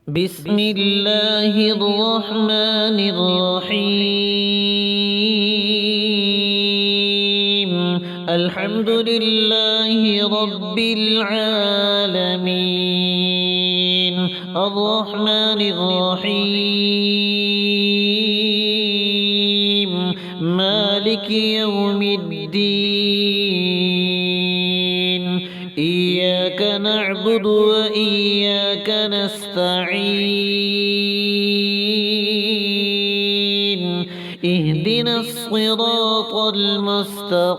بسم الله الرحمن الرحيم. الحمد لله رب العالمين الرحمن الرحيم مالك يوم الدين. إياك نعبد وإياك نستعين. اهدنا الصراط المستقيم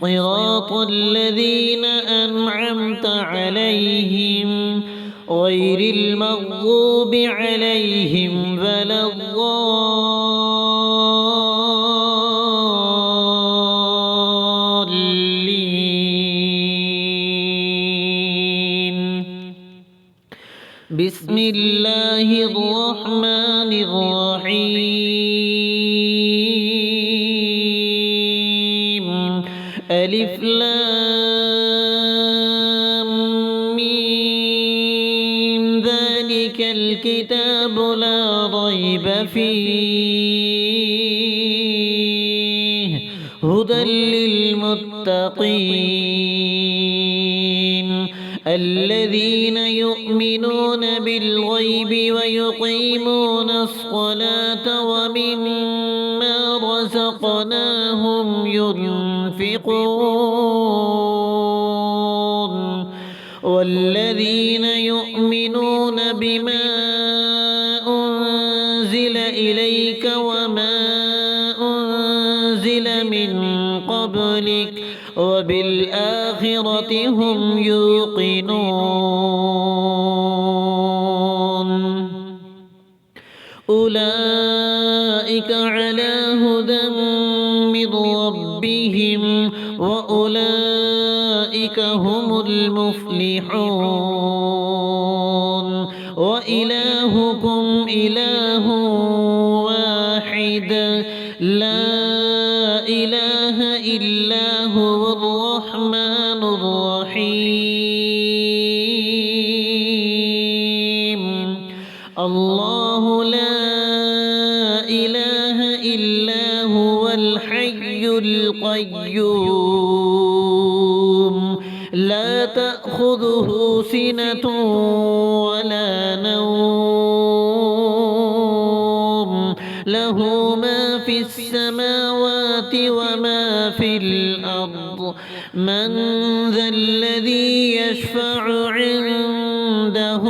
صراط الذين أنعمت عليهم غير المغضوب عليهم ولا الضالين. بسم الله الرحمن الرحيم. ألف لام ميم ذلك الكتاب لا ريب فيه هدى للمتقين الذين يؤمنون بالغيب ويقيمون الصلاة ومما رزقناهم ينفقون والذين يؤمنون بما أنزل إليك وما أنزل من قبلك وبالآخرة هم يوقنون. أولئك على هدى من ربهم وأولئك هم المفلحون. وإلهكم إله واحد لا إله إلا هو الرحمن الرحيم. الله لا إله إلا هو الحي القيوم لا تأخذه سنة ولا نوم له ما في السماوات وما في الأرض. من ذا الذي يشفع عنده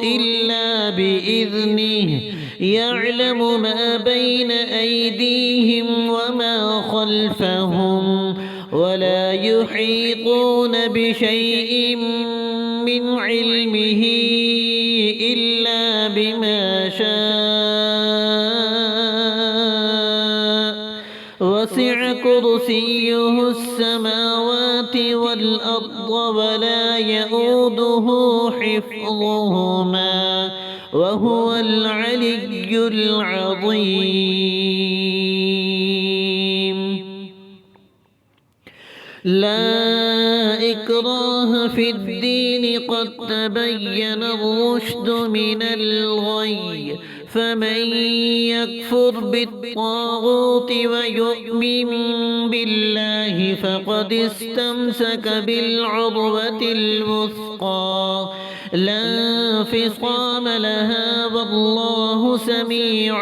إلا بإذنه يعلم ما بين أيديهم وما خلفهم ولا يحيطون بشيء من علمه إلا بما شاء وسع كرسيه السماوات والأرض ولا يؤوده حفظهما وهو العلي العظيم. لا إكراه في الدين قد تبين الرشد من الغي فمن يكفر بالطاغوت ويؤمن بالله فقد استمسك بالعروة الوثقى لا انفصام لها والله سميع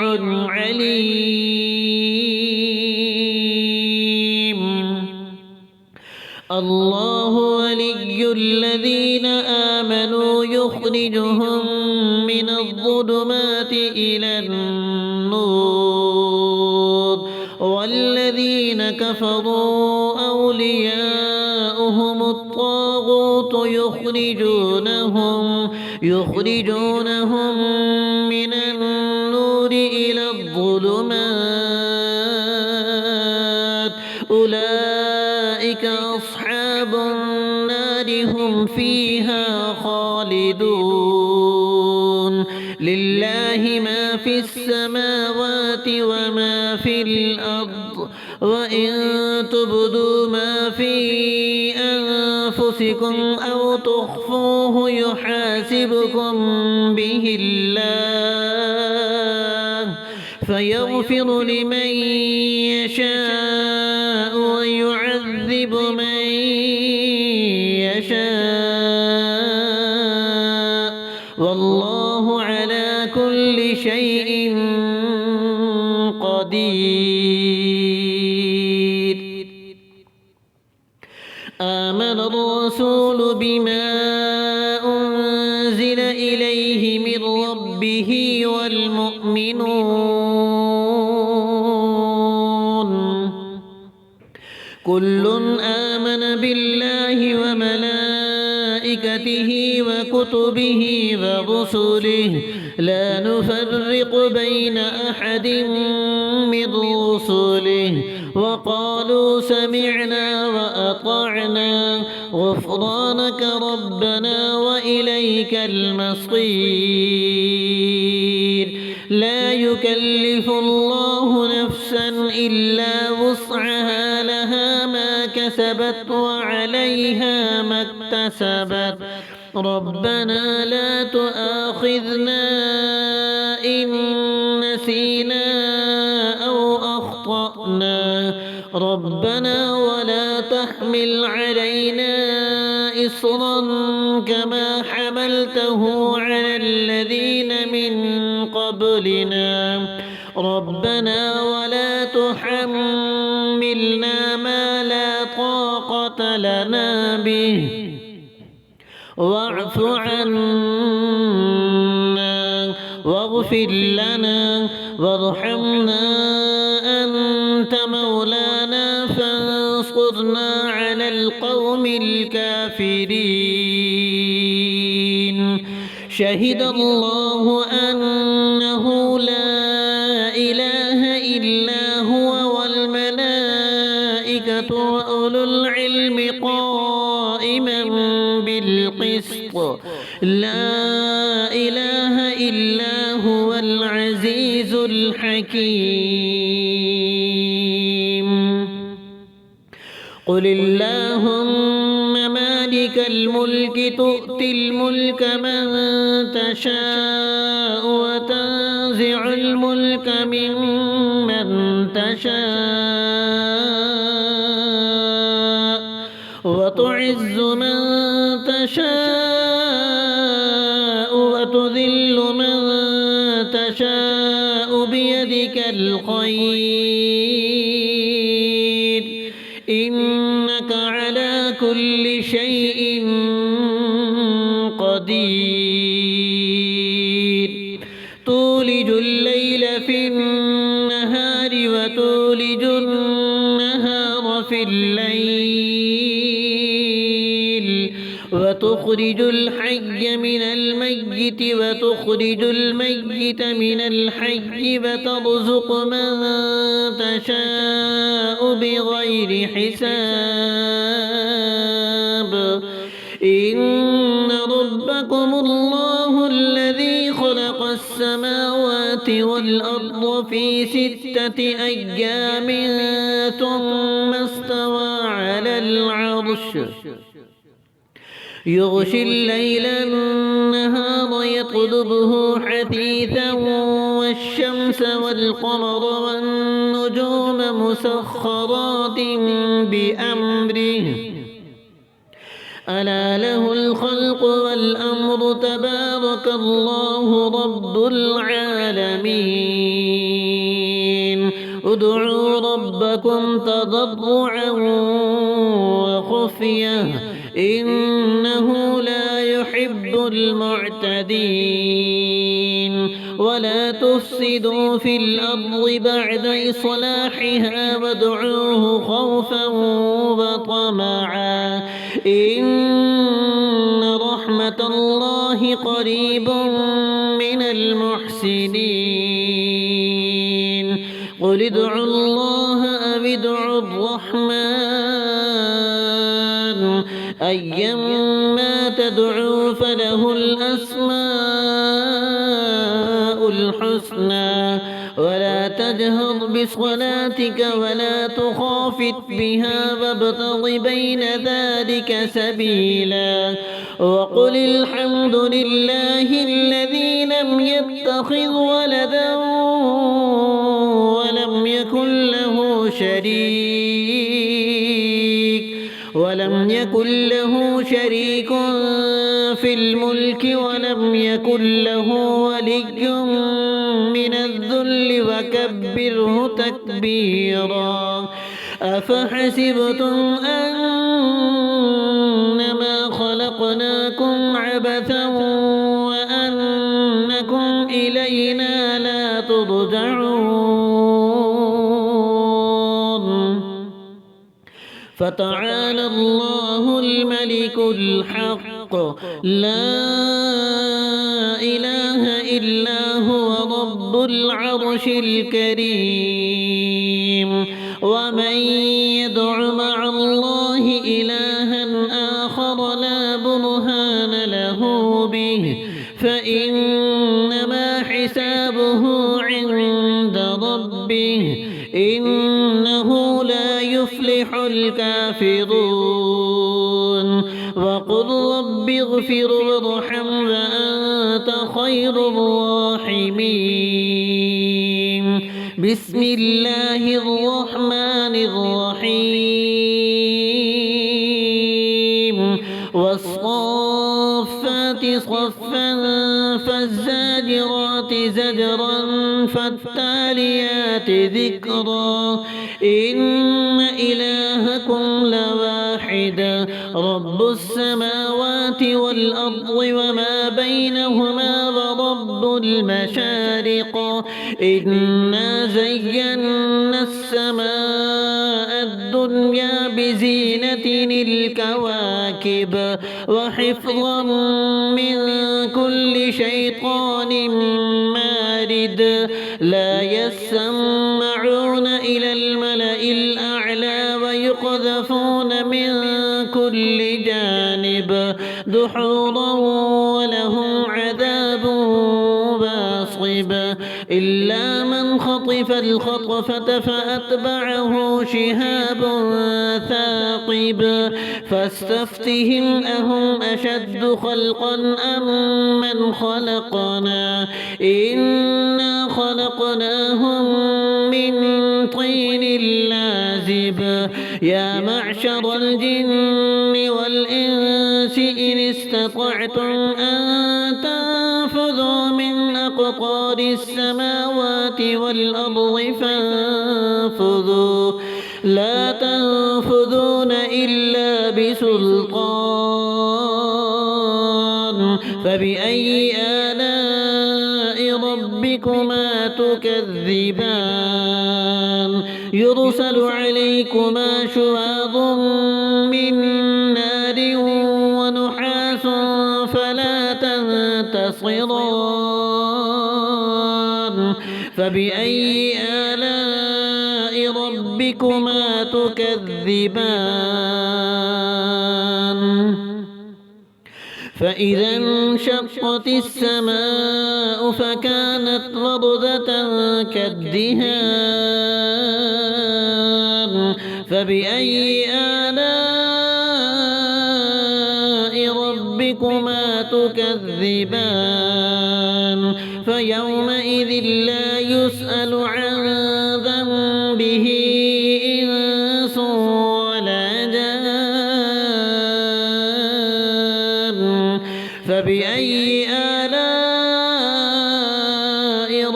عليم. الله ولي الذين آمنوا يخرجهم من الظلمات إلى النور والذين كفروا أولياؤهم الطاغوت يخرجونهم من النور إلى الظلمات. أولئك أصحاب النار هم فيها خالدون. لله ما في السماوات وما في الأرض وإن تبدوا ما في أنفسكم أنفسكم أو تخفوه يحاسبكم به الله فيغفر لمن يشاء ويعذب من يشاء والله على كل شيء قدير. آمن الرسول بما أنزل إليه من ربه والمؤمنون كل آمن بالله وملائكته وكتبه ورسله لا نفرق بين أحد من رسله وقالوا سمعنا وأطعنا غفرانك ربنا وإليك المصير. لا يكلف الله نفسا إلا وسعها لها ما كسبت وعليها ما اكتسبت ربنا لا تؤاخذنا إن نسينا أو أخطأنا ربنا ولا تحمل علينا إصرا كما حملته على الذين من قبلنا ربنا ولا تحملنا ما لا طاقة لنا به واعف عنا واغفر لنا وارحمنا أنت مولانا فانصرنا على القوم الكافرين. شهد الله أنه لا إله إلا هو والملائكة وأولو العلم قائما بالقسط لا إله إلا هو العزيز الحكيم. قل اللهم مالك الملك تؤتي الملك من تشاء وتنزع الملك ممن تشاء وتعز من تشاء وتذل من تشاء بيدك الخير إنك على كل شيء قدير. تولج الليل في النهار وتولج النهار في الليل وتخرج الحي من الميت وتخرج الميت من الحي وترزق من تشاء بغير حساب. إن ربكم الله الذي خلق السماوات والأرض في 6 أيام ثم استوى على العرش يغشي الليل النهار يطلبه حثيثا والشمس والقمر والنجوم مسخرات بأمره ألا له الخلق والأمر تبارك الله رب العالمين. ادعوا ربكم تضرعا وخفية إنه لا يحب المعتدين. ولا تفسدوا في الأرض بعد إصلاحها وادعوه خوفا وطمعا إن رحمة الله قريب من المحسنين. قل ادعوا الله أو ادعوا الرحمن أيما تدعوا فله الأسماء الحسنى ولا تجهر بصلاتك ولا تخافت بها وابتغ بين ذلك سبيلا وقل الحمد لله الذي لم يتخذ ولدا ولم يكن له شريك في الملك ولم يكن له ولي من الذل وكبره تكبيرا أفحسبتم أنما خلقناكم عبثا وأنكم إلينا لا ترجعون فتعالى الله الملك الحق لا إله إلا هو رب العرش الكريم ومن يدع مع الله إلها آخر لا برهان له به فإنما حسابه عند ربه إنه لا يفلح الكافرون وقل رب اغفر وارحم وأنت خير الراحمين بسم الله الرحمن الرحيم والصافات صفا فالزاجرات زجرا فالتاليات ذكرا إن إلهكم لواحد رب السماوات والأرض وما بينهما ورب المشارق إنا زينا السماء الدنيا بزينة الكواكب وحفظا من كل شيطان مارد لا يسمعون إلى الملأ الأعلى ويقذفون من كل جانب دحورا ولهم عذاب واصب إلا من خطف الخطفة فأتبعه شهاب ثاقب فاستفتهم أهم أشد خلقا أم من خلقنا إنا خلقناهم من طين لازب يا معشر الجن والإنس إن استطعتم أن تنفذوا من أقطار السماوات والأرض فانفذوا لا تنفذون إلا بسلطان فبأي آلاء ربكما تكذبان يرسل عليكما شواظ من نار ونحاس فلا تنتصران فبأي آلاء ربكما تكذبان فإذا انشقت السماء فكانت وردة كالدهان فبأي آلاء ربكما تكذبان فيومئذ لا يسأل عن ذنبه إنس ولا جان فبأي آلاء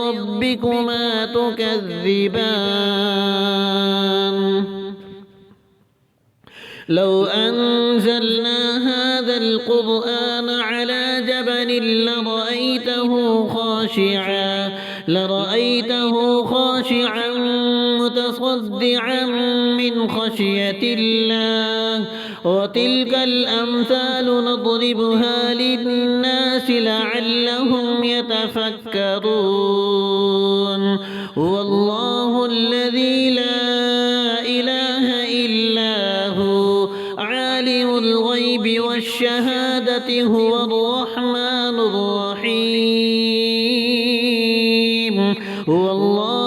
ربكما تكذبان لو أنزلنا هذا القرآن على جبل لرأيته خاشعا متصدعا من خشية الله وتلك الأمثال نضربها للناس لعلهم يتفكرون هو الله الذي لا إله إلا هو عالم الغيب والشهادة هو الرحمن الرحيم هو الله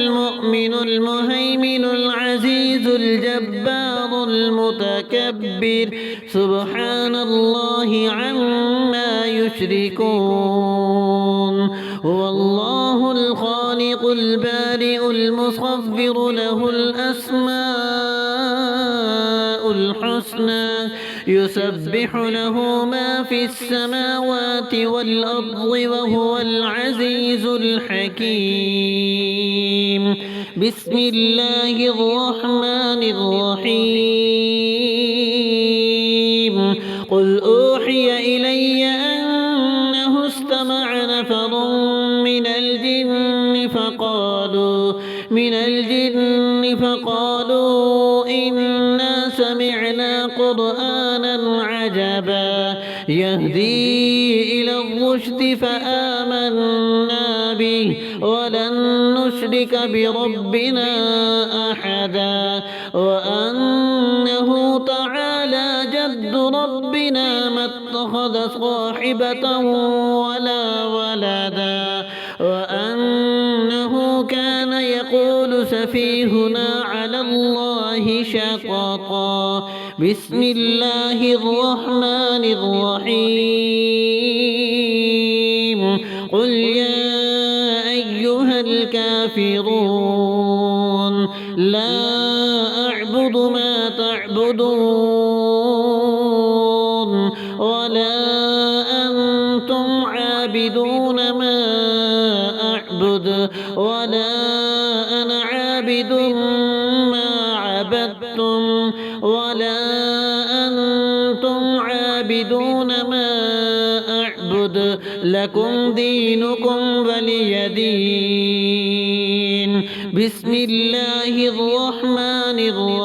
المؤمن المهيمن العزيز الجبار المتكبر سبحان الله عما يشركون هو الله الخالق البارئ المصور له الأسماء الحسنى يسبح له ما في السماوات والأرض وهو العزيز الحكيم بسم الله الرحمن الرحيم قل أوحي إلي أنه استمع نفر من الجن فقالوا إنا سمعنا قرآنا عجبا يهدي إلى الرشد فآمنا به ولن نشرك بربنا أحدا وأنه تعالى جد ربنا ما اتخذ صاحبة ولا ولدا وأنه كان يقول سفيهنا على الله شططا بسم الله الرحمن الرحيم قل يا أيها الكافرون لا أعبد ما تعبدون ولا أنتم عابدون ما أعبد ولا أنا عابد ما عبدتم ولا أنتم عابدون ما أعبد لكم دينكم ولي دين بسم الله الرحمن الرحيم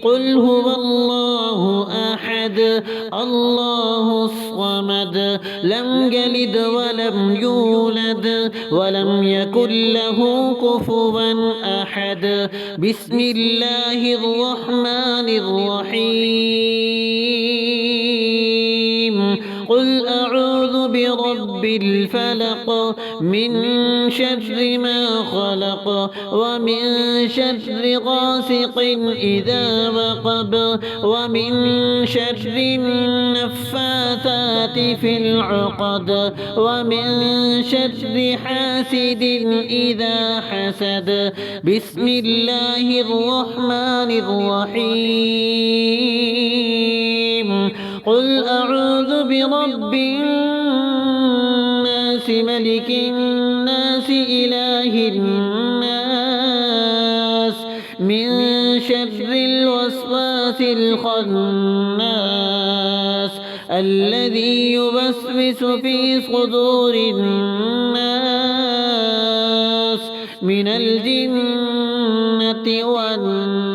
قل هو الله أحد الله الصمد لم يلد ولم يولد ولم يكن له كفوا أحد بسم الله الرحمن الرحيم قل أعوذ برب الفلق من شر ما خلق ومن شر غاسق إذا وقب ومن شر النفاثات في العقد ومن شر حاسد إذا حسد بسم الله الرحمن الرحيم قل أعوذ برب الناس ملك الناس إله الناس من شر الوسواس الخناس الذي يوسوس في صدور الناس من الجنة والناس